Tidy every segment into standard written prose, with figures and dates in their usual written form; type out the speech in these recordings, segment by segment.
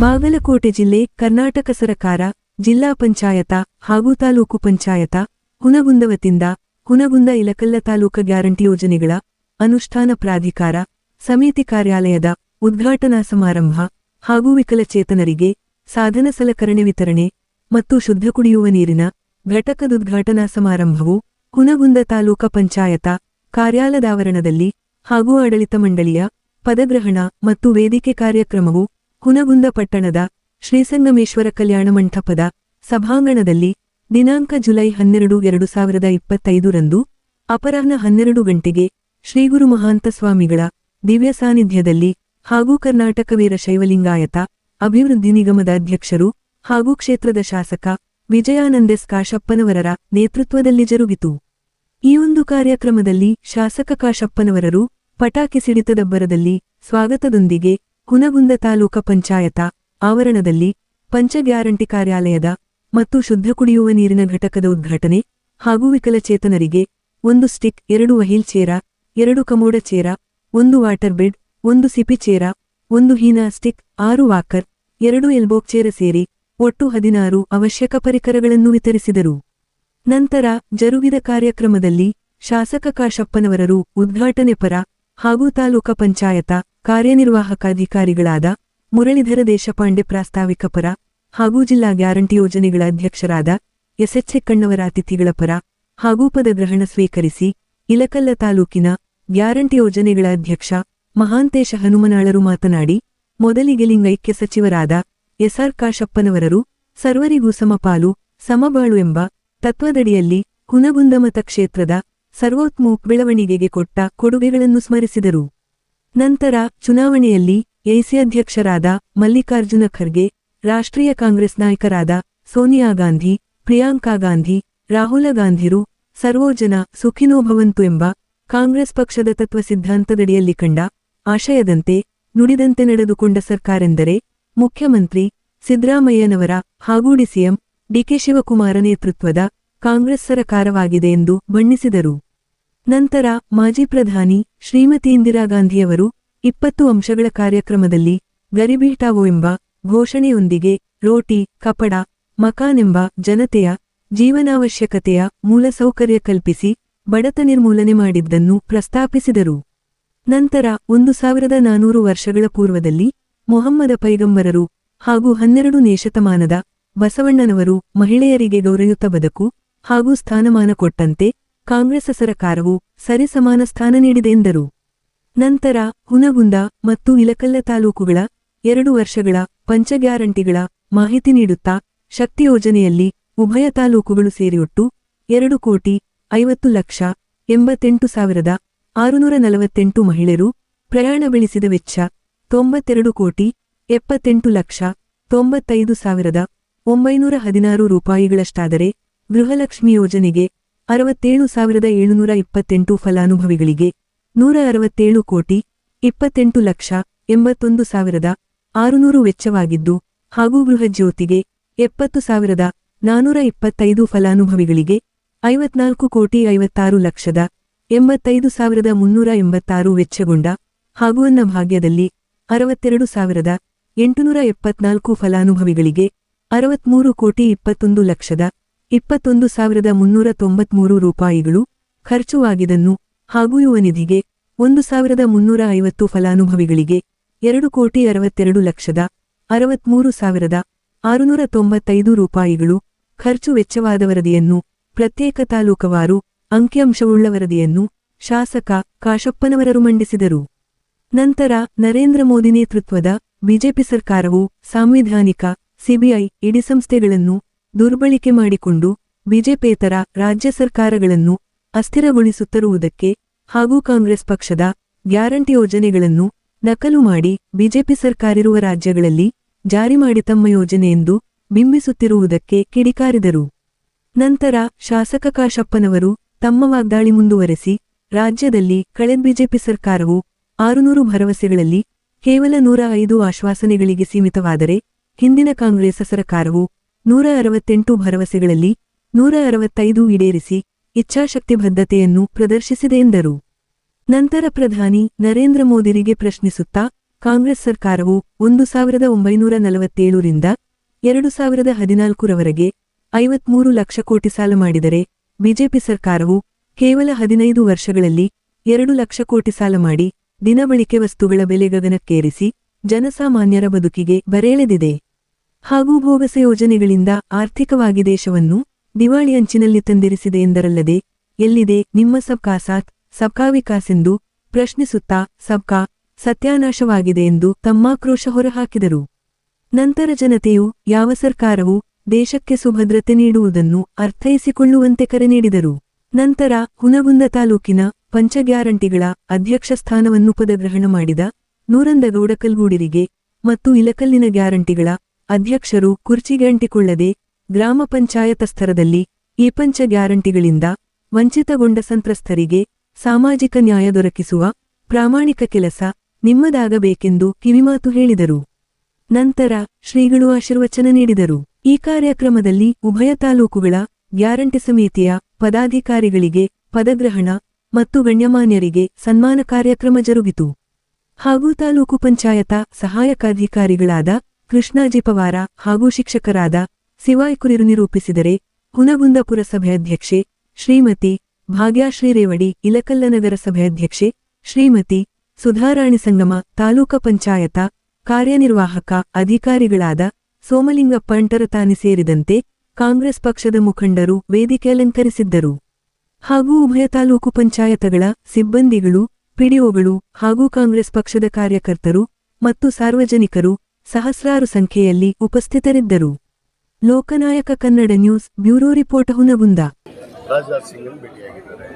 ಬಾಗಲಕೋಟೆ ಜಿಲ್ಲೆ ಕರ್ನಾಟಕ ಸರಕಾರ ಜಿಲ್ಲಾ ಪಂಚಾಯತ ಹಾಗೂ ತಾಲೂಕು ಪಂಚಾಯತ ಹುನಗುಂದ ವತಿಯಿಂದ ಹುನಗುಂದ ಇಲಕಲ್ಲ ತಾಲೂಕ ಗ್ಯಾರಂಟಿ ಯೋಜನೆಗಳ ಅನುಷ್ಠಾನ ಪ್ರಾಧಿಕಾರ ಸಮಿತಿ ಕಾರ್ಯಾಲಯದ ಉದ್ಘಾಟನಾ ಸಮಾರಂಭ ಹಾಗೂ ವಿಕಲಚೇತನರಿಗೆ ಸಾಧನ ಸಲಕರಣೆ ವಿತರಣೆ ಮತ್ತು ಶುದ್ಧ ಕುಡಿಯುವ ನೀರಿನ ಘಟಕದುದ್ಘಾಟನಾ ಸಮಾರಂಭವು ಹುನಗುಂದ ತಾಲೂಕ ಪಂಚಾಯತ ಕಾರ್ಯಾಲಯದಾವರಣದಲ್ಲಿ ಹಾಗೂ ಆಡಳಿತ ಮಂಡಳಿಯ ಪದಗ್ರಹಣ ಮತ್ತು ವೇದಿಕೆ ಕಾರ್ಯಕ್ರಮವು ಹುನಗುಂದ ಪಟ್ಟಣದ ಶ್ರೀಸಂಗಮೇಶ್ವರ ಕಲ್ಯಾಣ ಮಂಟಪದ ಸಭಾಂಗಣದಲ್ಲಿ ದಿನಾಂಕ ಜುಲೈ 12, 2025 ರಂದು ಅಪರಾಹ್ನ 12 ಗಂಟೆಗೆ ಶ್ರೀಗುರು ಮಹಾಂತ ಸ್ವಾಮಿಗಳ ದಿವ್ಯ ಸಾನ್ನಿಧ್ಯದಲ್ಲಿ ಹಾಗೂ ಕರ್ನಾಟಕ ವೀರಶೈವಲಿಂಗಾಯತ ಅಭಿವೃದ್ಧಿ ನಿಗಮದ ಅಧ್ಯಕ್ಷರು ಹಾಗೂ ಕ್ಷೇತ್ರದ ಶಾಸಕ ವಿಜಯಾನಂದೆಸ್ ಕಾಶಪ್ಪನವರರ ನೇತೃತ್ವದಲ್ಲಿ ಜರುಗಿತು. ಈ ಒಂದು ಕಾರ್ಯಕ್ರಮದಲ್ಲಿ ಶಾಸಕ ಕಾಶಪ್ಪನವರರು ಪಟಾಕಿ ಸಿಡಿತದಬ್ಬರದಲ್ಲಿ ಸ್ವಾಗತದೊಂದಿಗೆ ಹುನಗುಂದ ತಾಲೂಕ ಪಂಚಾಯತ ಆವರಣದಲ್ಲಿ ಪಂಚ ಗ್ಯಾರಂಟಿ ಕಾರ್ಯಾಲಯದ ಮತ್ತು ಶುದ್ಧ ಕುಡಿಯುವ ನೀರಿನ ಘಟಕದ ಉದ್ಘಾಟನೆ ಹಾಗೂ ವಿಕಲಚೇತನರಿಗೆ 1 ಸ್ಟಿಕ್, 2 ವಹೀಲ್ ಚೇರ, 2 ಕಮೋಡ ಚೇರ, 1 ವಾಟರ್ ಬೆಡ್, 1 ಸಿಪಿ ಚೇರ, 1 ಹೀನಾ ಸ್ಟಿಕ್, 6 ವಾಕರ್, 2 ಎಲ್ಬೋಕ್ ಚೇರ ಸೇರಿ ಒಟ್ಟು 16 ಅವಶ್ಯಕ ಪರಿಕರಗಳನ್ನು ವಿತರಿಸಿದರು. ನಂತರ ಜರುಗಿದ ಕಾರ್ಯಕ್ರಮದಲ್ಲಿ ಶಾಸಕ ಕಾಶಪ್ಪನವರರು ಉದ್ಘಾಟನೆ ಪರ ಹಾಗೂ ತಾಲೂಕ ಪಂಚಾಯತ ಕಾರ್ಯನಿರ್ವಾಹಕ ಅಧಿಕಾರಿಗಳಾದ ಮುರಳೀಧರ ದೇಶಪಾಂಡೆ ಪ್ರಾಸ್ತಾವಿಕ ಪರ ಹಾಗೂ ಜಿಲ್ಲಾ ಗ್ಯಾರಂಟಿ ಯೋಜನೆಗಳ ಅಧ್ಯಕ್ಷರಾದ ಎಸ್ಎಚ್ ಕಣ್ಣವರ ಅತಿಥಿಗಳ ಪರ ಹಾಗೂ ಪದಗ್ರಹಣ ಸ್ವೀಕರಿಸಿ ಇಲಕಲ್ಲ ತಾಲೂಕಿನ ಗ್ಯಾರಂಟಿ ಯೋಜನೆಗಳ ಅಧ್ಯಕ್ಷ ಮಹಾಂತೇಶ ಹನುಮನಾಳರು ಮಾತನಾಡಿ, ಮೊದಲಿಗೆ ಲಿಂಗೈಕ್ಯ ಸಚಿವರಾದ ಎಸ್ಆರ್ ಕಾಶಪ್ಪನವರರು ಸರ್ವರಿಗೂ ಸಮಪಾಲು ಸಮಬಾಳು ಎಂಬ ತತ್ವದಡಿಯಲ್ಲಿ ಹುನಗುಂದ ಮತಕ್ಷೇತ್ರದ ಸರ್ವೋತ್ಮುಖ ಬೆಳವಣಿಗೆಗೆ ಕೊಟ್ಟ ಕೊಡುಗೆಗಳನ್ನು ಸ್ಮರಿಸಿದರು. ನಂತರ ಚುನಾವಣೆಯಲ್ಲಿ ಎಸಿ ಅಧ್ಯಕ್ಷರಾದ ಮಲ್ಲಿಕಾರ್ಜುನ ಖರ್ಗೆ, ರಾಷ್ಟ್ರೀಯ ಕಾಂಗ್ರೆಸ್ ನಾಯಕರಾದ ಸೋನಿಯಾ ಗಾಂಧಿ, ಪ್ರಿಯಾಂಕಾ ಗಾಂಧಿ, ರಾಹುಲ ಗಾಂಧಿರು ಸರ್ವೋಜನ ಸುಖಿನೋ ಭವಂತು ಎಂಬ ಕಾಂಗ್ರೆಸ್ ಪಕ್ಷದ ತತ್ವ ಸಿದ್ಧಾಂತದಡಿಯಲ್ಲಿ ಕಂಡ ಆಶಯದಂತೆ ನುಡಿದಂತೆ ನಡೆದುಕೊಂಡ ಸರ್ಕಾರೆಂದರೆ ಮುಖ್ಯಮಂತ್ರಿ ಸಿದ್ದರಾಮಯ್ಯನವರ ಹಾಗೂ ಡಿಸಿಎಂ ಡಿಕೆ ಶಿವಕುಮಾರ ನೇತೃತ್ವದ ಕಾಂಗ್ರೆಸ್ ಸರಕಾರವಾಗಿದೆ ಎಂದು ಬಣ್ಣಿಸಿದರು. ನಂತರ ಮಾಜಿ ಪ್ರಧಾನಿ ಶ್ರೀಮತಿ ಇಂದಿರಾ ಗಾಂಧಿಯವರು 20 ಅಂಶಗಳ ಕಾರ್ಯಕ್ರಮದಲ್ಲಿ ಗರೀಬಿ ಹಟಾವೋ ಎಂಬ ಘೋಷಣೆಯೊಂದಿಗೆ ರೋಟಿ, ಕಪಡ, ಮಕಾನ್ ಎಂಬ ಜನತೆಯ ಜೀವನಾವಶ್ಯಕತೆಯ ಮೂಲಸೌಕರ್ಯ ಕಲ್ಪಿಸಿ ಬಡತ ನಿರ್ಮೂಲನೆ ಮಾಡಿದ್ದನ್ನು ಪ್ರಸ್ತಾಪಿಸಿದರು. ನಂತರ 1400 ವರ್ಷಗಳ ಪೂರ್ವದಲ್ಲಿ ಮೊಹಮ್ಮದ ಪೈಗಂಬರರು ಹಾಗೂ 12ನೇ ಶತಮಾನದ ಬಸವಣ್ಣನವರು ಮಹಿಳೆಯರಿಗೆ ಗೌರವಯುತ ಬದುಕು ಹಾಗೂ ಸ್ಥಾನಮಾನ ಕೊಟ್ಟಂತೆ ಕಾಂಗ್ರೆಸ್ ಸರಕಾರವು ಸರಿಸಮಾನ ಸ್ಥಾನ ನೀಡಿದೆ ಎಂದರು. ನಂತರ ಹುನಗುಂದ ಮತ್ತು ಇಲಕಲ್ಲ ತಾಲೂಕುಗಳ 2 ವರ್ಷಗಳ ಪಂಚ ಗ್ಯಾರಂಟಿಗಳ ಮಾಹಿತಿ ನೀಡುತ್ತಾ ಶಕ್ತಿ ಯೋಜನೆಯಲ್ಲಿ ಉಭಯ ತಾಲೂಕುಗಳು ಸೇರಿ ಒಟ್ಟು 2,50,88,648 ಮಹಿಳೆಯರು ಪ್ರಯಾಣ ಬೆಳೆಸಿದ ವೆಚ್ಚ 92,78,95,916 ರೂಪಾಯಿಗಳಷ್ಟಾದರೆ ಗೃಹಲಕ್ಷ್ಮಿ ಯೋಜನೆಗೆ 67,728 ಫಲಾನುಭವಿಗಳಿಗೆ 167,28,81,600 ವೆಚ್ಚವಾಗಿದ್ದು ಹಾಗೂ ಗೃಹಜ್ಯೋತಿಗೆ 70,425 ಫಲಾನುಭವಿಗಳಿಗೆ 54,56,85,386 ವೆಚ್ಚಗೊಂಡ ಹಾಗೂ ಅನ್ನಭಾಗ್ಯದಲ್ಲಿ 62,874 ಫಲಾನುಭವಿಗಳಿಗೆ 63,21,21,393 ರೂಪಾಯಿಗಳು ಖರ್ಚುವಾಗಿದನ್ನು ಹಾಗೂ ಯುವನಿಧಿಗೆ 1,350 ಫಲಾನುಭವಿಗಳಿಗೆ 2,62,63,695 ರೂಪಾಯಿಗಳು ಖರ್ಚು ವೆಚ್ಚವಾದ ವರದಿಯನ್ನು ಪ್ರತ್ಯೇಕ ತಾಲೂಕವಾರು ಅಂಕಿಅಂಶವುಳ್ಳ ವರದಿಯನ್ನು ಶಾಸಕ ಕಾಶಪ್ಪನವರರು ಮಂಡಿಸಿದರು. ನಂತರ ನರೇಂದ್ರ ಮೋದಿ ನೇತೃತ್ವದ ಬಿಜೆಪಿ ಸರ್ಕಾರವು ಸಾಂವಿಧಾನಿಕ ಸಿಬಿಐ ಇಡಿ ಸಂಸ್ಥೆಗಳನ್ನು ದುರ್ಬಳಕೆ ಮಾಡಿಕೊಂಡು ಬಿಜೆಪೇತರ ರಾಜ್ಯ ಸರ್ಕಾರಗಳನ್ನು ಅಸ್ಥಿರಗೊಳಿಸುತ್ತಿರುವುದಕ್ಕೆ ಹಾಗೂ ಕಾಂಗ್ರೆಸ್ ಪಕ್ಷದ ಗ್ಯಾರಂಟಿ ಯೋಜನೆಗಳನ್ನು ನಕಲು ಮಾಡಿ ಬಿಜೆಪಿ ಸರ್ಕಾರಿರುವ ರಾಜ್ಯಗಳಲ್ಲಿ ಜಾರಿ ಮಾಡಿ ತಮ್ಮ ಯೋಜನೆ ಎಂದು ಬಿಂಬಿಸುತ್ತಿರುವುದಕ್ಕೆ ಕಿಡಿಕಾರಿದರು. ನಂತರ ಶಾಸಕ ಕಾಶಪ್ಪನವರು ತಮ್ಮ ವಾಗ್ದಾಳಿ ಮುಂದುವರೆಸಿ, ರಾಜ್ಯದಲ್ಲಿ ಕಳೆದ ಬಿಜೆಪಿ ಸರ್ಕಾರವು 600 ಭರವಸೆಗಳಲ್ಲಿ ಕೇವಲ 105 ಆಶ್ವಾಸನೆಗಳಿಗೆ ಸೀಮಿತವಾದರೆ ಹಿಂದಿನ ಕಾಂಗ್ರೆಸ್ ಸರ್ಕಾರವು 168 ಭರವಸೆಗಳಲ್ಲಿ 165 ಈಡೇರಿಸಿ ಇಚ್ಛಾಶಕ್ತಿ ಬದ್ಧತೆಯನ್ನು ಪ್ರದರ್ಶಿಸಿದೆ ಎಂದರು. ನಂತರ ಪ್ರಧಾನಿ ನರೇಂದ್ರ ಮೋದಿರಿಗೆ ಪ್ರಶ್ನಿಸುತ್ತಾ ಕಾಂಗ್ರೆಸ್ ಸರ್ಕಾರವು 1947ರಿಂದ 2014ರವರೆಗೆ 53 ಲಕ್ಷ ಕೋಟಿ ಸಾಲ ಮಾಡಿದರೆ ಬಿಜೆಪಿ ಸರ್ಕಾರವು ಕೇವಲ 15 ವರ್ಷಗಳಲ್ಲಿ 2 ಲಕ್ಷ ಕೋಟಿ ಸಾಲ ಮಾಡಿ ದಿನಬಳಕೆ ವಸ್ತುಗಳ ಬೆಲೆ ಗಗನಕ್ಕೇರಿಸಿ ಜನಸಾಮಾನ್ಯರ ಬದುಕಿಗೆ ಬರೆಳೆದಿದೆ. ಹಾಗೂ ಬೋಗಸ ಯೋಜನೆಗಳಿಂದ ಆರ್ಥಿಕವಾಗಿ ದೇಶವನ್ನು ದಿವಾಳಿ ಅಂಚಿನಲ್ಲಿ ತಂದಿರಿಸಿದೆ ಎಂದರಲ್ಲದೆ, ಎಲ್ಲಿದೆ ನಿಮ್ಮ ಸಬ್ಕಾ ಸಾಥ್ ಸಬ್ಕಾ ವಿಕಾಸ್ ಎಂದು ಪ್ರಶ್ನಿಸುತ್ತಾ ಸಬ್ಕಾ ಸತ್ಯಾನಾಶವಾಗಿದೆ ಎಂದು ತಮ್ಮಾಕ್ರೋಶ ಹೊರಹಾಕಿದರು. ನಂತರ ಜನತೆಯು ಯಾವ ಸರ್ಕಾರವು ದೇಶಕ್ಕೆ ಸುಭದ್ರತೆ ನೀಡುವುದನ್ನು ಅರ್ಥೈಸಿಕೊಳ್ಳುವಂತೆ ಕರೆ ನೀಡಿದರು. ನಂತರ ಹುನಗುಂದ ತಾಲೂಕಿನ ಪಂಚ ಗ್ಯಾರಂಟಿಗಳ ಅಧ್ಯಕ್ಷ ಸ್ಥಾನವನ್ನು ಪದಗ್ರಹಣ ಮಾಡಿದ ನೂರಂದಗೌಡ ಕಲ್ಗೂಡಿರಿಗೆ ಮತ್ತು ಇಲಕಲ್ಲಿನ ಗ್ಯಾರಂಟಿಗಳ ಅಧ್ಯಕ್ಷರು ಕುರ್ಚಿಗೆ ಅಂಟಿಕೊಳ್ಳದೆ ಗ್ರಾಮ ಪಂಚಾಯತ ಸ್ತರದಲ್ಲಿ ಈ ಪಂಚ ಗ್ಯಾರಂಟಿಗಳಿಂದ ವಂಚಿತಗೊಂಡ ಸಂತ್ರಸ್ತರಿಗೆ ಸಾಮಾಜಿಕ ನ್ಯಾಯ ದೊರಕಿಸುವ ಪ್ರಾಮಾಣಿಕ ಕೆಲಸ ನಿಮ್ಮದಾಗಬೇಕೆಂದು ಕಿವಿಮಾತು ಹೇಳಿದರು. ನಂತರ ಶ್ರೀಗಳು ಆಶೀರ್ವಚನ ನೀಡಿದರು. ಈ ಕಾರ್ಯಕ್ರಮದಲ್ಲಿ ಉಭಯ ತಾಲೂಕುಗಳ ಗ್ಯಾರಂಟಿ ಸಮಿತಿಯ ಪದಾಧಿಕಾರಿಗಳಿಗೆ ಪದಗ್ರಹಣ ಮತ್ತು ಗಣ್ಯಮಾನ್ಯರಿಗೆ ಸನ್ಮಾನ ಕಾರ್ಯಕ್ರಮ ಜರುಗಿತು. ಹಾಗೂ ತಾಲೂಕು ಪಂಚಾಯತ ಸಹಾಯಕಾಧಿಕಾರಿಗಳಾದ ಕೃಷ್ಣಾಜಿ ಪವಾರ ಹಾಗೂ ಶಿಕ್ಷಕರಾದ ಸಿವಾಯ್ ಕುರಿರು ನಿರೂಪಿಸಿದರೆ, ಹುನಗುಂದ ಪುರಸಭೆ ಅಧ್ಯಕ್ಷೆ ಶ್ರೀಮತಿ ಭಾಗ್ಯಾಶ್ರೀ ರೇವಡಿ, ಇಲಕಲ್ಲ ನಗರ ಸಭೆ ಅಧ್ಯಕ್ಷೆ ಶ್ರೀಮತಿ ಸುಧಾರಾಣಿ ಸಂಗಮ, ತಾಲೂಕ ಪಂಚಾಯತ ಕಾರ್ಯನಿರ್ವಾಹಕ ಅಧಿಕಾರಿಗಳಾದ ಸೋಮಲಿಂಗಪ್ಪ ಅಂಟರತಾನಿ ಸೇರಿದಂತೆ ಕಾಂಗ್ರೆಸ್ ಪಕ್ಷದ ಮುಖಂಡರು ವೇದಿಕೆ ಅಲಂಕರಿಸಿದ್ದರು. ಹಾಗೂ ಉಭಯ ತಾಲೂಕು ಪಂಚಾಯತಗಳ ಸಿಬ್ಬಂದಿಗಳು, ಪಿಡಿಒಗಳು ಹಾಗೂ ಕಾಂಗ್ರೆಸ್ ಪಕ್ಷದ ಕಾರ್ಯಕರ್ತರು ಮತ್ತು ಸಾರ್ವಜನಿಕರು ಸಹಸ್ರಾರು ಸಂಖ್ಯೆಯಲ್ಲಿ ಉಪಸ್ಥಿತರಿದ್ದರು. Loknayak Kannada news bureau report Hungund. Rajnath Singh ಭೇಟಿಯಾಗಿದ್ದಾರೆ.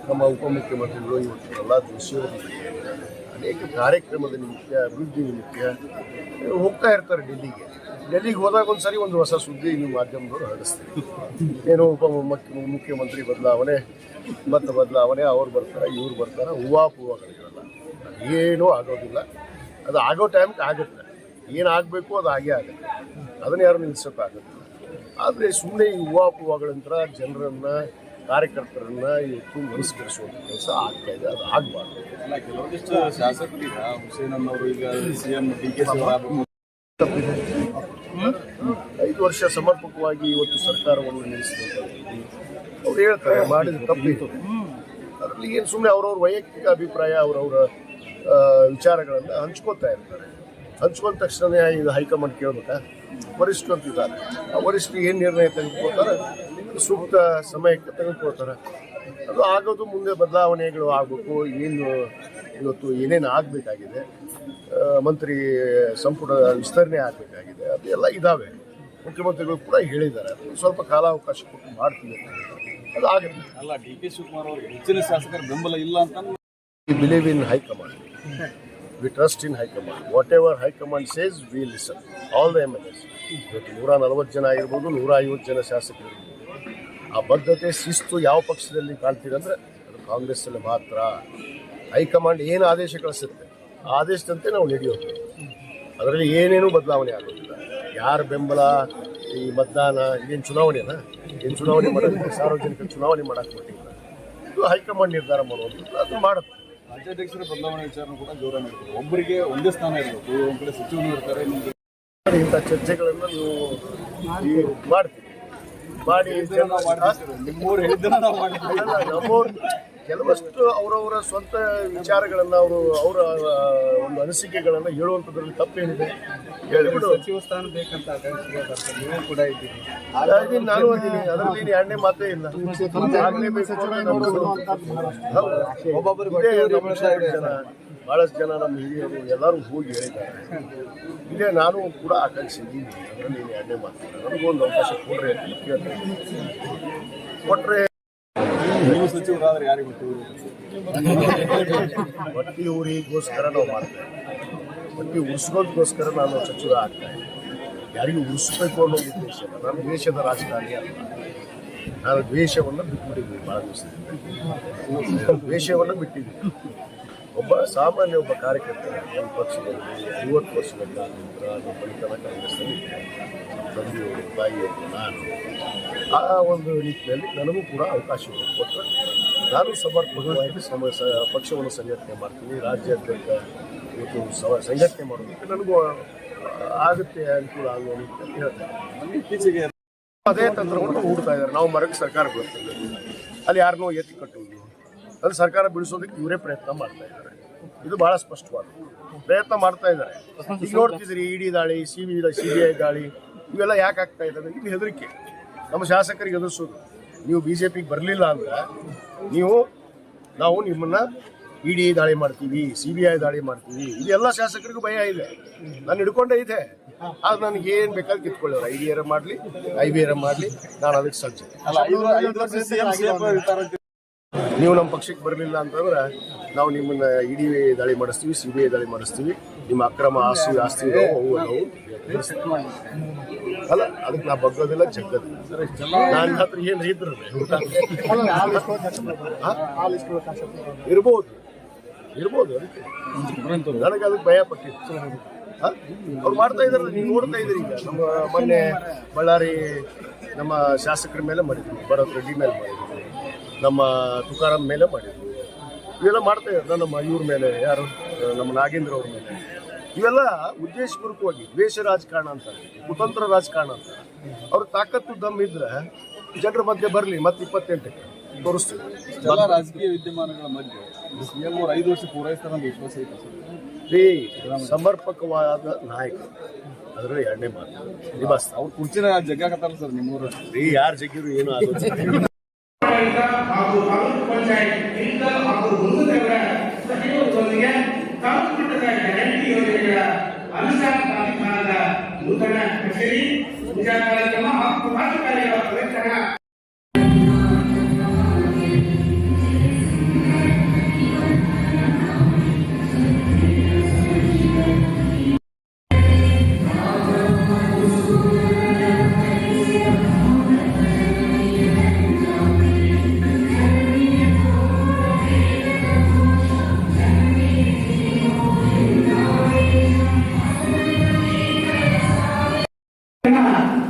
ನಮ್ಮ ಉಪಮುಖ್ಯಮಂತ್ರಿಗಳು ಇವತ್ತು ಪ್ರಹ್ಲಾದ್ ಜೋಶಿ ಅವರು ಭೇಟಿಯಾಗಿದ್ದಾರೆ. ಅನೇಕ ಕಾರ್ಯಕ್ರಮದ ನಿಮಿತ್ತ, ಅಭಿವೃದ್ಧಿ ನಿಮಿತ್ತ ಹೋಗ್ತಾ ಇರ್ತಾರೆ ಡೆಲ್ಲಿಗೆ ಹೋದಾಗ ಒಂದ್ಸರಿ ಒಂದು ಹೊಸ ಸುದ್ದಿ ನೀವು ಮಾಧ್ಯಮದವರು ಹರಡಿಸ್ತೀವಿ. ಏನೋ ಮುಖ್ಯಮಂತ್ರಿ ಬದಲಾವಣೆ ಮತ್ತು ಬದಲಾವಣೆ, ಅವ್ರು ಬರ್ತಾರೆ ಇವ್ರು ಬರ್ತಾರೆ, ಹೂವಾಗಳಿರಲ್ಲ, ಏನೂ ಆಗೋದಿಲ್ಲ. ಅದು ಆಗೋ ಟೈಮ್ಗೆ ಆಗುತ್ತೆ, ಏನಾಗಬೇಕು ಅದು ಆಗೇ ಆಗುತ್ತೆ, ಅದನ್ನು ಯಾರು ನಿಲ್ಲಿಸೋಕ್ಕಾಗುತ್ತೆ. ಆದರೆ ಸುಮ್ಮನೆ ಈ ಹೂವಾಗಳಂತರ ಜನರನ್ನು, ಕಾರ್ಯಕರ್ತರನ್ನ ಇವತ್ತು ಮನಸ್ಕರಿಸುವಂಥ ಕೆಲಸ ಆಗ್ತಾ ಇದೆ. ಅದು ಆಗಬಾರ್ದು. ಕೆಲವೊಂದಿಷ್ಟು ಶಾಸಕರೀಗ ಹುಸೇನವರು ಈಗ ಸಿಎಂ DK ತಪ್ಪಿದೆ. 5 ವರ್ಷ ಸಮರ್ಪಕವಾಗಿ ಇವತ್ತು ಸರ್ಕಾರವನ್ನು ನಡೆಸಿದಂಥ ಅವ್ರು ಹೇಳ್ತಾರೆ ಮಾಡಿದ ತಪ್ಪಿತ್ತು. ಅದರಲ್ಲಿ ಏನು ಸುಮ್ಮನೆ ಅವ್ರವ್ರ ವೈಯಕ್ತಿಕ ಅಭಿಪ್ರಾಯ, ಅವರವರ ವಿಚಾರಗಳನ್ನು ಹಂಚ್ಕೊತಾ ಇರ್ತಾರೆ. ಹಂಚ್ಕೊಂಡ ತಕ್ಷಣ ಇದು ಹೈಕಮಾಂಡ್ ಕೇಳ್ಬೇಕಾ? ವರಿಷ್ಠರು ಅಂತಿದ್ದಾರೆ. ಆ ವರಿಷ್ಠರು ಏನು ನಿರ್ಣಯ ತೆಗೆದುಕೊಳ್ತಾರೆ, ಸೂಕ್ತ ಸಮಯಕ್ಕೆ ತೆಗೆದುಕೊಳ್ತಾರೆ. ಅದು ಆಗೋದು ಮುಂದೆ ಬದಲಾವಣೆಗಳು ಆಗಬೇಕು. ಏನು ಇವತ್ತು ಏನೇನು ಆಗಬೇಕಾಗಿದೆ, ಮಂತ್ರಿ ಸಂಪುಟ ವಿಸ್ತರಣೆ ಆಗಬೇಕಾಗಿದೆ, ಅದೆಲ್ಲ ಇದ್ದಾವೆ. ಮುಖ್ಯಮಂತ್ರಿಗಳು ಕೂಡ ಹೇಳಿದ್ದಾರೆ, ಸ್ವಲ್ಪ ಕಾಲಾವಕಾಶ ಕೊಟ್ಟು ಮಾಡ್ತೀವಿ ಅಂತ. ಅದು ಆಗುತ್ತೆ. ಅಲ್ಲ, DK ಶಿವಕುಮಾರ್ ಅವರು ಹೆಚ್ಚಿನ ಶಾಸಕರ ಬೆಂಬಲ ಇಲ್ಲ ಅಂತ. We believe in High Command. We trust in High Command. Whatever High Command says, we listen. All the MLAs. ಇವತ್ತು 140 ಜನ ಆಗಿರ್ಬೋದು, 150 ಜನ ಶಾಸಕರು ಇರ್ಬೋದು. ಆ ಬದ್ಧತೆ, ಶಿಸ್ತು ಯಾವ ಪಕ್ಷದಲ್ಲಿ ಕಾಣ್ತೀರಂದ್ರೆ ಅದು ಕಾಂಗ್ರೆಸ್ಸಲ್ಲಿ ಮಾತ್ರ. ಹೈಕಮಾಂಡ್ ಏನು ಆದೇಶ ಕಳಿಸುತ್ತೆ ಆ ಆದೇಶದಂತೆ ನಾವು ನಡೆಯೋದು. ಅದರಲ್ಲಿ ಏನೇನೂ ಬದಲಾವಣೆ ಆಗೋದಿಲ್ಲ. ಯಾರ ಬೆಂಬಲ, ಈ ಮತದಾನ, ಏನು ಚುನಾವಣೆನಾ, ಏನು ಚುನಾವಣೆ ಮಾಡೋದಕ್ಕೆ, ಸಾರ್ವಜನಿಕ ಚುನಾವಣೆ ಮಾಡೋಕ್ಕೆ ಕೊಟ್ಟಿಲ್ಲ. ಇದು ಹೈಕಮಾಂಡ್ ನಿರ್ಧಾರ ಮಾಡುವಂಥದ್ದು, ಅದು ಮಾಡುತ್ತೆ. ರಾಜ್ಯಾಧ್ಯಕ್ಷರ ಬದಲಾವಣೆ ವಿಚಾರ ಕೂಡ ಜೋರಾಗಿ ನಡೆಯುತ್ತೆ. ಒಬ್ಬರಿಗೆ ಒಂದೇ ಸ್ಥಾನ ಇರಬೇಕು, ಒಂದು ಕಡೆ ಸಚಿವರು ಇರ್ತಾರೆ. ಇಂಥ ಚರ್ಚೆಗಳನ್ನು ನೀವು ಮಾಡ್ತೀವಿ. ಮಾಡಿ ನಿಮ್ಮೂರು ಹೇಳಿದ್ದನ್ನ ನಾವು ಮಾಡ್ತೀವಿ. ನಮ್ಮವ್ರು ಕೆಲವಷ್ಟು ಅವರವರ ಸ್ವಂತ ವಿಚಾರಗಳನ್ನು, ಅವರ ಒಂದು ಅನಿಸಿಕೆಗಳನ್ನು ಹೇಳುವಂಥದ್ರಲ್ಲಿ ತಪ್ಪೇನಿದೆ? ಹೇಳಿಬಿಡು. ಸಚಿವ ಸ್ಥಾನ ಬೇಕಂತ ನೀವು ಕೂಡ ಇದ್ದೀರಿ. ನಾನು ಅದೀನಿ, ಅದರಲ್ಲಿ ಎರಡನೇ ಮಾತೇ ಇಲ್ಲ. ಬಹಳಷ್ಟು ಜನ ನಮ್ಮ ಹಿರಿಯರು ಎಲ್ಲರೂ ಹೋಗಿ ಹೇಳಿದ್ದಾರೆ. ಇದೇ ನಾನು ಕೂಡ ಆಕಾಂಕ್ಷಿದ್ದೀನಿ. ಅದರಲ್ಲಿ ಎರಡನೇ ಮಾತಿಲ್ಲ. ನನಗೊಂದು ಅವಕಾಶ ಕೊಡ್ರಿ ಅಂತ ಕೇಳ್ತೀನಿ. ಕೊಟ್ಟರೆ ನೀವು ಸಚಿವರಾದ್ರೆ ಯಾರಿಗೆ ಗೊತ್ತು? ಹೊಟ್ಟಿ ಊರಿಗೋಸ್ಕರ ನಾವು ಮಾಡ್ತೇವೆ. ಹೊಟ್ಟಿ ಉಳಿಸ್ಕೋದಕ್ಕೋಸ್ಕರ ನಾನು ಸಚಿವ ಆಗ್ತಾಯಿದ್ದೆ. ಯಾರಿಗೂ ಉಳಿಸ್ಬೇಕು ಅನ್ನೋ ಉದ್ದೇಶ ಇಲ್ಲ. ನಾನು ದೇಶದ ರಾಜಕಾರಣಿ ಅಲ್ಲ. ನಾನು ದ್ವೇಷವನ್ನು ಬಿಟ್ಬಿಟ್ಟಿದ್ದೀನಿ. ಭಾಳ ದ್ವೇಷವನ್ನು ಬಿಟ್ಟಿದ್ದೀನಿ. ಒಬ್ಬ ಸಾಮಾನ್ಯ ಕಾರ್ಯಕರ್ತ ನಮ್ಮ ಪಕ್ಷದಲ್ಲಿ 50 ವರ್ಷಗಳ ನಂತರ ನಮ್ಮ ಬಳಿತನ ಕಾಂಗ್ರೆಸ್ನಲ್ಲಿ ತಂದೆಯವರು, ತಾಯಿಯವರು, ನಾನು ಆ ಒಂದು ರೀತಿಯಲ್ಲಿ ನನಗೂ ಕೂಡ ಅವಕಾಶ ಕೊಟ್ಟರೆ ನಾನು ಸಮರ್ಪಕವಾಗಿ ಪಕ್ಷವನ್ನು ಸಂಘಟನೆ ಮಾಡ್ತೀನಿ. ರಾಜ್ಯಾದ್ಯಂತ ಇವತ್ತು ಸಂಘಟನೆ ಮಾಡೋದಕ್ಕೆ ನನಗೂ ಆಗುತ್ತೆ, ಅನುಕೂಲ ಆಗೋದು ಅಂತ ಹೇಳ್ತಾರೆ. ಇತ್ತೀಚೆಗೆ ಅದೇ ತಂತ್ರವನ್ನು ಹೂಡ್ತಾ ಇದ್ದಾರೆ. ನಾವು ಮರಕ್ಕೆ ಸರ್ಕಾರ ಬರ್ತೇವೆ, ಅಲ್ಲಿ ಯಾರನ್ನೋ ಎತ್ತಿ ಕಟ್ಟುವುದು, ಅದು ಸರ್ಕಾರ ಬಿಡಿಸೋದಕ್ಕೆ ಇವರೇ ಪ್ರಯತ್ನ ಮಾಡ್ತಾ ಇದ್ದಾರೆ. ಇದು ಬಹಳ ಸ್ಪಷ್ಟವಾದ ಪ್ರಯತ್ನ ಮಾಡ್ತಾ ಇದ್ದಾರೆ. ಈಗ ನೋಡ್ತಿದ್ದೀರಿ, ಇಡಿ ದಾಳಿ, CBI ದಾಳಿ ಇವೆಲ್ಲ ಯಾಕೆ ಆಗ್ತಾ ಇದ್ದಾವೆ? ಇದು ಹೆದರಿಕೆ, ನಮ್ಮ ಶಾಸಕರಿಗೆ ಎದುರಿಸೋದು. ನೀವು BJPಗೆ ಬರಲಿಲ್ಲ ಅಂದ್ರೆ ನಾವು ನಿಮ್ಮನ್ನ ಇಡಿ ದಾಳಿ ಮಾಡ್ತೀವಿ, CBI ದಾಳಿ ಮಾಡ್ತೀವಿ, ಇದು ಎಲ್ಲ ಶಾಸಕರಿಗೂ ಭಯ ಇದೆ. ನಾನು ಹಿಡ್ಕೊಂಡೇ ಇದೆ. ಅದು ನನಗೆ ಏನು ಬೇಕಾದ್ರೆ ಕಿತ್ಕೊಳ್ಳೋರು, IDR ಮಾಡಲಿ, IBR ಮಾಡಲಿ, ನಾನು ಅದಕ್ಕೆ ಸಜ್ಜೆ. ನೀವು ನಮ್ಮ ಪಕ್ಷಕ್ಕೆ ಬರಲಿಲ್ಲ ಅಂತಂದ್ರೆ ನಾವು ನಿಮ್ಮನ್ನ ಇಡಿ ದಾಳಿ ಮಾಡಿಸ್ತೀವಿ, CBI ದಾಳಿ ಮಾಡಿಸ್ತೀವಿ, ನಿಮ್ಮ ಅಕ್ರಮ ಆಸ್ತಿ ಅಲ್ಲ, ಅದಕ್ಕೆ ನಾ ಬಗ್ಗೋದಿಲ್ಲ, ಜಗ್ಗೋದಿಲ್ಲ. ನನ್ನ ಹತ್ರ ಏನು ಇದ್ರು ಇರ್ಬೋದು ಅದಕ್ಕೆ ನನಗೆ ಅದಕ್ಕೆ ಭಯ ಪಟ್ಟಿತ್ತು. ಅವ್ರು ಮಾಡ್ತಾ ಇದ್ದಾರೆ, ನೀವು ನೋಡ್ತಾ ಇದ್ದೀರಿ. ಈಗ ನಮ್ಮ ಮೊನ್ನೆ ಬಳ್ಳಾರಿ ನಮ್ಮ ಶಾಸಕರ ಮೇಲೆ ಮಾಡಿದ್ವಿ, ಭರತ್ ರೆಡ್ಡಿ ಮೇಲೆ ಮಾಡಿದ್ವಿ, ನಮ್ಮ ತುಕಾರಾಮ್ ಮೇಲೆ ಮಾಡಿದ್ವಿ. ಇವೆಲ್ಲ ಮಾಡ್ತಾ ಇದ್ದಾರೆ. ನಮ್ಮ ಇವ್ರ ಮೇಲೆ, ಯಾರು ನಮ್ಮ ನಾಗೇಂದ್ರ ಅವ್ರ ಮೇಲೆ. ಇವೆಲ್ಲ ಉದ್ದೇಶಪೂರ್ವಕವಾಗಿ ದ್ವೇಷ ರಾಜಕಾರಣ ಅಂತ, ಕುತಂತ್ರ ರಾಜಕಾರಣ ಅಂತ. ಅವ್ರ ತಾಕತ್ತು ದಮ್ ಇದ್ರೆ ಜನರ ಮಧ್ಯೆ ಬರಲಿ, ಮತ್ತೆ 28ಕ್ಕೆ ತೋರಿಸ್ತೀವಿ. ಎಲ್ಲ ರಾಜಕೀಯ ವಿದ್ಯಮಾನಗಳ ಮಧ್ಯೆ CM ಅವರು 5 ವರ್ಷ ಪೂರೈಸ್ತಾರೆ ಅಂತ ವಿಶ್ವಾಸ ಐತೆ ಸಮರ್ಪಕವಾದ ನಾಯಕರು, ಅದರಲ್ಲಿ ಎರಡನೇ ಮಾತು ನಿಭಾಯಿಸ್ತಾರೆ. ಅವ್ರು ಕುರ್ಚಿನ ಜಗ್ಗಾಕತ್ತಾರ ಸರ್ ನಿಮ್ಮೂರು. ಯಾರು ಜಗ್ಗಿರು ಏನು ಆಗೋದು. ಹಾಗೂ ತಾಲೂಕು ಪಂಚಾಯತ್ ಇಂದಲ್ ಹಾಗೂ ಹುಡುಗರ ಸಹಯೋಗದೊಂದಿಗೆ ತಾಲೂಕು ಮಟ್ಟದ ಗ್ಯಾರಂಟಿ ಯೋಜನೆಗಳ ಅನುಷ್ಠಾನ ಪ್ರಾಧಿಕಾರದ ನೂತನ ಕಚೇರಿ, ಪೂಜಾ ಕಾರ್ಯಕ್ರಮ ಹಾಗೂ ರಾಜಕಾರ್ಯಗಳ ಪ್ರದರ್ಶನ.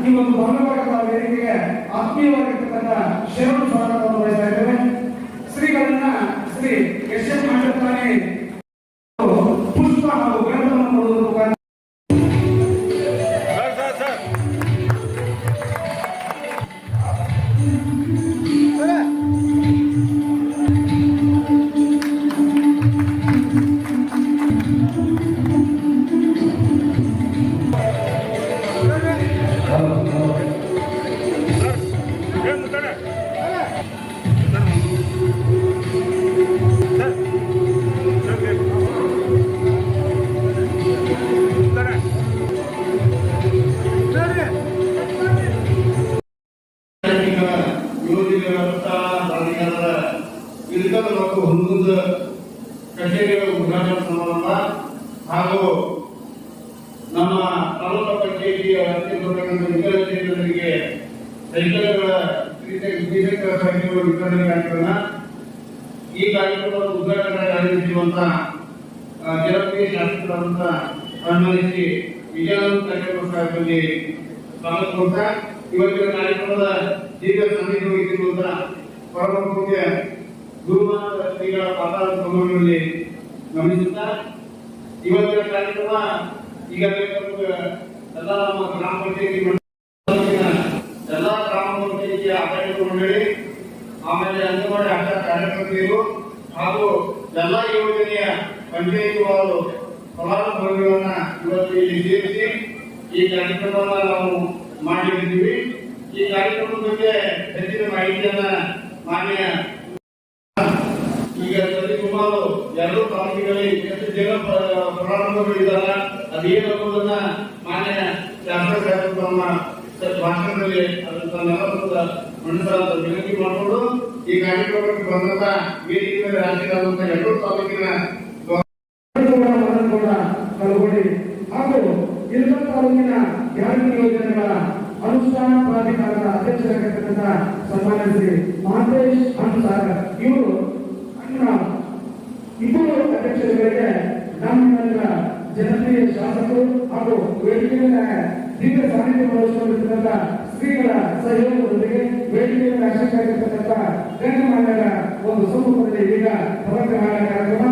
ಈ ಒಂದು ಭವ್ಯವಾದ ವೇದಿಕೆಗೆ ಆತ್ಮೀಯವಾಗಿರ್ತಕ್ಕಂಥ ಶರಣ ಸ್ವಾಗತವನ್ನು ಬಯಸ್ತಾ ಇದ್ದೇವೆ. ಶ್ರೀಗಳನ್ನ ಶ್ರೀ SF ಮಂಟಪಾನಿ ಪುಷ್ಪ ಹಾಗೂ ಗಂಧವನ್ನು ಕೊಡುವುದರ ಮುಖಾಂತರ ಮತ್ತು ಹುಡುಗದ ಕಚೇರಿಗಳ ಉದ್ಘಾಟನಾ ಸಮಾರಂಭ ಹಾಗೂ ನಮ್ಮ ತಾಲೂಕು ಪಂಚಾಯಿತಿಯ ವಿದ್ಯಾರ್ಥಿಗಳಿಗೆ ಸೈಕಲ್ಗಳ ದ್ವಿಚಕ್ರ ಸೈಕಲ್ಗಳ ವಿತರಣೆ ಕಾರ್ಯಕ್ರಮ. ಈ ಕಾರ್ಯಕ್ರಮದ ಉದ್ಘಾಟನೆ ಆಯೋಜಿಸಿರುವಂತಹ ಜನಪ್ರಿಯ ಶಾಸಕರಾದಂಥ ಸನ್ಮಾನಿಸಿ ವಿಜಯಾನಂದ ಕಾರ್ಯಕ್ರಮದಲ್ಲಿ ಸ್ವಾಗತ ಕೊಡ್ತಾ, ಇವತ್ತಿನ ಕಾರ್ಯಕ್ರಮದ ದೀರ್ಘ ಸಾನ್ನಿಧ್ಯ ವಹಿಸಿರುವಂತಹ ಪರಮ ಪೂಜ್ಯ ಗುರುಮಾನದ ಶ್ರೀಗಳ ಪಾದಾರ ಗಮನಗಳಲ್ಲಿ ಗಮನಿಸುತ್ತಾ, ಇವತ್ತಿನ ಕಾರ್ಯಕ್ರಮ ಈಗಾಗಲೇ ಎಲ್ಲ ನಮ್ಮ ಗ್ರಾಮ ಪಂಚಾಯತಿ ಎಲ್ಲ ಗ್ರಾಮ ಪಂಚಾಯತಿಯ ಆಡಳಿತ ಮಂಡಳಿ, ಆಮೇಲೆ ಅಂಗನವಾಡಿ ಆಶಾ ಕಾರ್ಯಕರ್ತೆಯರು ಹಾಗೂ ಎಲ್ಲ ಯೋಜನೆಯ ಪಂಚಾಯತಿಗಳು ಫಲಾನುಭವಿಗಳನ್ನ ಇವತ್ತು ಇಲ್ಲಿ ಸೇರಿಸಿ ಈ ಕಾರ್ಯಕ್ರಮವನ್ನು ನಾವು ಮಾಡಿದ್ದೀವಿ. ಈ ಕಾರ್ಯಕ್ರಮದ ಬಗ್ಗೆ ಹೆಚ್ಚಿನ ಮಾಹಿತಿಯನ್ನ ಮಾನ್ಯ ಈಗ ಸುಮಾರು 2 ತಾಲೂಕುಗಳಲ್ಲಿ ಎಷ್ಟು ಜನ ಫಲಾನುಭವಿಗಳಿದ್ದಾರೆ ಅದೇನು ಅನ್ನೋದನ್ನ ಮಾನ್ಯ ಶಾಸಕರು ತಮ್ಮ ಭಾಷಣದಲ್ಲಿ ಮಂಡಿಸಲಾದ ವಿನಂತಿ ಮಾಡಿಕೊಂಡು ಈ ಕಾರ್ಯಕ್ರಮಕ್ಕೆ ಬಂದಂತ ವೇದಿಕೆ ಮೇಲೆ ರಾಜ್ಯದಾದಂತ 2 ತಾಲೂಕಿನ ಪಾಲ್ಗೊಂಡು ಹಾಗೂ ಎಲ್ಲ ತಾಲೂಕಿನ ಗ್ಯಾರಂಟಿ ಯೋಜನೆಗಳ ಅನುಷ್ಠಾನ ಪ್ರಾಧಿಕಾರದ ಅಧ್ಯಕ್ಷರಾಗಿರ್ತಕ್ಕಂಥ ಸನ್ಮಾನ್ಯ ಶ್ರೀ ಮಹೇಶ್ ಸಾಗರ್ ಇವರು ಇಬ್ಬರು ಅಧ್ಯಕ್ಷರುಗಳಿಗೆ ನಮ್ಮ ಜನಪ್ರಿಯ ಶಾಸಕರು ಹಾಗೂ ವೇದಿಕೆಯ ದೀರ್ಘ ಸಾನ್ನಿಧ್ಯ ವಹಿಸಿಕೊಂಡಿರ್ತಕ್ಕಂಥ ಶ್ರೀಗಳ ಸಹಯೋಗದೊಂದಿಗೆ ವೇದಿಕೆಯ ಅಧ್ಯಕ್ಷರಾಗಿರ್ತಕ್ಕಂಥ ಗಣ್ಯಮಾನ್ಯರ ಒಂದು ಸಮ್ಮುಖದಲ್ಲಿ ಈಗ ಪ್ರವರ್ತನೆ ಕಾರ್ಯಕ್ರಮ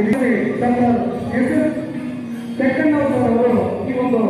ಇಲ್ಲಿ ಡಾಕ್ಟರ್ ಎಸ್ ಎಸ್ ತೆಕ್ಕಣ್ಣವರು ಈ ಒಂದು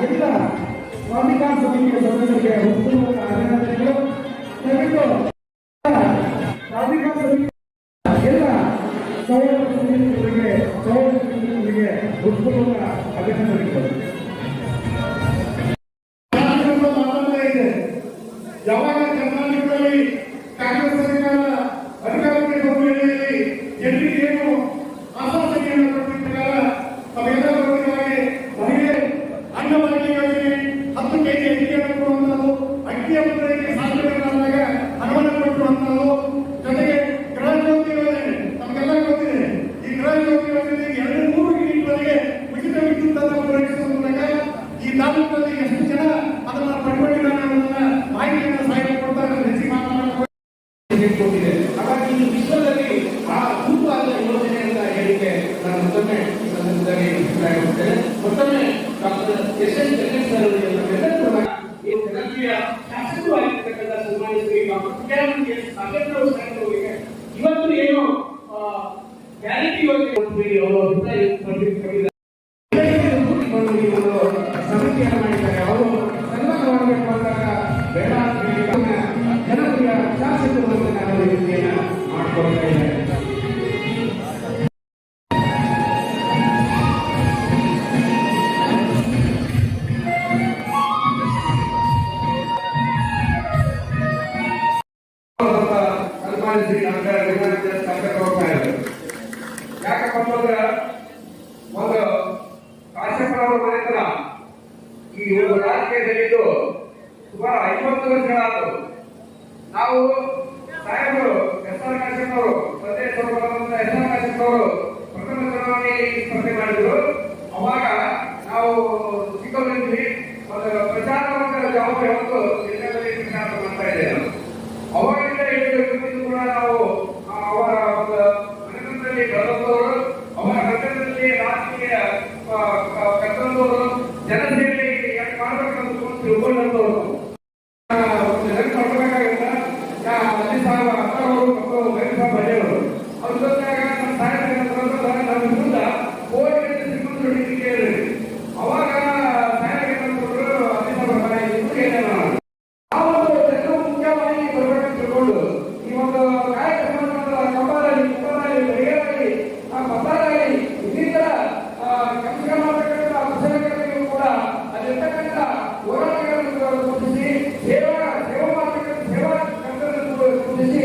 ಎಲ್ಲ ಪ್ರಾಧಿಕಾರ ಸಮಿತಿಯ ಸದಸ್ಯರಿಗೆ ಉತ್ತಮ ಅಭಿನಂದನೆಗಳು. ದಯವಿಟ್ಟು ಪ್ರಾಧಿಕಾರ ಸಮಿತಿ ಎಲ್ಲ ಸಹೋದರರಿಗೆ ಉತ್ತಮ ಅಭಿನಂದನೆಗಳು. ಯಾವಾಗ ಕರ್ನಾಟಕದಲ್ಲಿ ಕಾಂಗ್ರೆಸ್ ಸರ್ಕಾರ ಅಧಿಕಾರಕ್ಕೆ ಬರುವ ವೇಳೆಯಲ್ಲಿ ಜನರಿಗೆ ಏನು ಆಶ್ವಾಸನೆಯನ್ನು ಕೊಟ್ಟಿರ್ತಾರ ಅವೆಲ್ಲ ಬರುವುದಾಗಿ ಮಹಿಳೆ ಅನ್ನಭಾಗ್ಯ ಯೋಜನೆ 10 ಕೆಜಿ ಅಕ್ಕಿಯನ್ನು ಕೊಡುವಂಥದ್ದು, ಅಕ್ಕಿಯ ಮುದ್ರೆಗೆ ಸಾಧನೆಗಳಾದಾಗ ಹಣವನ್ನು ಕೊಟ್ಟುವಂಥದ್ದು, ಜೊತೆಗೆ ಗೃಹ ಜ್ಯೋತಿ ಯೋಜನೆ ನಮಗೆಲ್ಲ ಗೊತ್ತಿದೆ. ಈ ಗೃಹ ಜ್ಯೋತಿ ಯೋಜನೆಗೆ 200 ಯೂನಿಟ್ವರೆಗೆ ಉಚಿತ ವಿದ್ಯುತ್ ಅನ್ನು ಪೂರೈಸುವ ಮೂಲಕ ಈ ತಾಲೂಕಿನಲ್ಲಿ ಎಷ್ಟು ಜನ ಅದನ್ನು ಪಡ್ಕೊಂಡಿದ್ದಾರೆ ಅನ್ನೋದನ್ನ ಮಾಹಿತಿಯನ್ನು ಸಾಹಿತ್ಯ ಕೊಡ್ತಾರೆ. ಹಾಗಾಗಿ ಈ ವಿಶ್ವದಲ್ಲಿ ಆ ಅದ್ಭುತವಾದ ಯೋಜನೆ ಅಂತ ಹೇಳಿಕೆ ನಾನು ಮತ್ತೊಮ್ಮೆ ಈ ಸಂದರ್ಭದಲ್ಲಿ ಅಭಿಪ್ರಾಯಪಡ್ತೇನೆ. ಮತ್ತೊಮ್ಮೆ doctor S N Jagadish sir ಅವರಿಗೆ ಈ ಜನಪ್ರಿಯ ಶಾಸಕರಾಗಿರ್ತಕ್ಕಂಥ ಸನ್ಮಾನ್ಯ ಶ್ರೀ ಡಾಕ್ಟರ್ ಮುಖ್ಯಮಂತ್ರಿ ಸಾಗೇಂದ್ರ ಸಾಹೇಬರಿಗೆ ಇವತ್ತು ಏನು ಗ್ಯಾರಂಟಿ ಯೋಜನೆ ಅವರು ಅಭಿಪ್ರಾಯ ಪಡೆದಿದ್ದಾರೆ, ಸಮಿತಿಯನ್ನು ಮಾಡಿದ್ದಾರೆ. ಅವರು ಸನ್ಮಾನವನ್ನು ಬಂದಾಗ ಬೇಡ ಜನಪ್ರಿಯ ಶಾಸಕರು ಅಂತ ನಾನು ರೀತಿಯನ್ನು ಮಾಡಿಕೊಳ್ತಾ ಇದ್ದಾರೆ. ಸನ್ಮಾನ್ಯ ಶ್ರೀ ಯಾಕಪ್ಪ ಅಂತಂದ್ರೆ ಒಂದು ಕಾಶ್ಯಪರವರ ಮನೆತನ ಈ ಒಂದು ರಾಜಕೀಯದಲ್ಲಿದ್ದು ಸುಮಾರು 50 ವರ್ಷಗಳಾದವು. ನಾವು ಸಾಹೇಬರು ಎಸ್ ಆರ್ ಕಾಶ್ಯಪ್ ಅವರು ಪ್ರದೇಶ ಎಸ್ ಆರ್ ಕಾಶ್ಯಪ್ ಅವರು ಪ್ರಥಮ ಚುನಾವಣೆಯಲ್ಲಿ ಸ್ಪರ್ಧೆ ಮಾಡಿದ್ರು. ಅವಾಗ ನಾವು ಚಿಕ್ಕವರಿದ್ವಿ. ಒಂದು ಪ್ರಚಾರವಾದ ಜವಾಬ್ದಾರಿ ಹೊತ್ತು ಜಿಲ್ಲೆಯಲ್ಲಿ ಪ್ರಚಾರ ಮಾಡ್ತಾ ಇದ್ದೇವೆ. ಅವಾಗಿಂದ ಹಿಡಿದು ಕೂಡ ನಾವು ಅವರ ಒಂದು ಮನೆತನದಲ್ಲಿ ಬೆಳೆದವರು, ಅವರ ಮನೆತನದಲ್ಲಿ ರಾಜಕೀಯ ಕರ್ತವ್ಯವರು, ಜನಸೇವೆಗೆ ಯಾಕೆ ಮಾಡಬೇಕಂತ ತಿಳ್ಕೊಂಡಂತವರು ಮಾಡಬೇಕಾಗಿಲ್ಲ. ಅಲ್ಲಿ ಸಾಹೇಬ ಅಕ್ಕವರು ಮತ್ತು ವೈದ್ಯ ಬರೆಯವರು ಅವ್ರ ಜೊತೆಯಾಗ ನಮ್ಮ ಸಾಹಿತ್ಯ ನಮ್ಮ ಮುಂದ ಕೋಟಿ ಶ್ರೀಮಂತರು ಹಿಡಿದಿದ್ದೇವೆ. ಅವಾಗ ಸಾಹಿತ್ಯ ಅಲ್ಲಿ ನಾವು ಮುಖ್ಯವಾಗಿ ಬರಬೇಕಂತ ತಿಳ್ಕೊಂಡು ಈ ಒಂದು ಕಾರ್ಯಕ್ರಮ ಕಂಬಾರಲ್ಲಿ ಬರೆಯಾಗಲಿ ಮಸಾಲಾಗಲಿ ಇನ್ನಿತರ ಕೆಲಸ ಮಾಡತಕ್ಕಂಥ ಪುಸ್ತಕಗಳಿಗೂ ಕೂಡ ಅಲ್ಲಿರ್ತಕ್ಕಂಥ ಹೋರಾಟಗಳನ್ನು ಗುರುತಿಸಿ ಸೇವಾ ಮಾಡತಕ್ಕಂಥ ಸೇವಾ ಕರ್ತವ್ಯವನ್ನು ಗುರುತಿಸಿ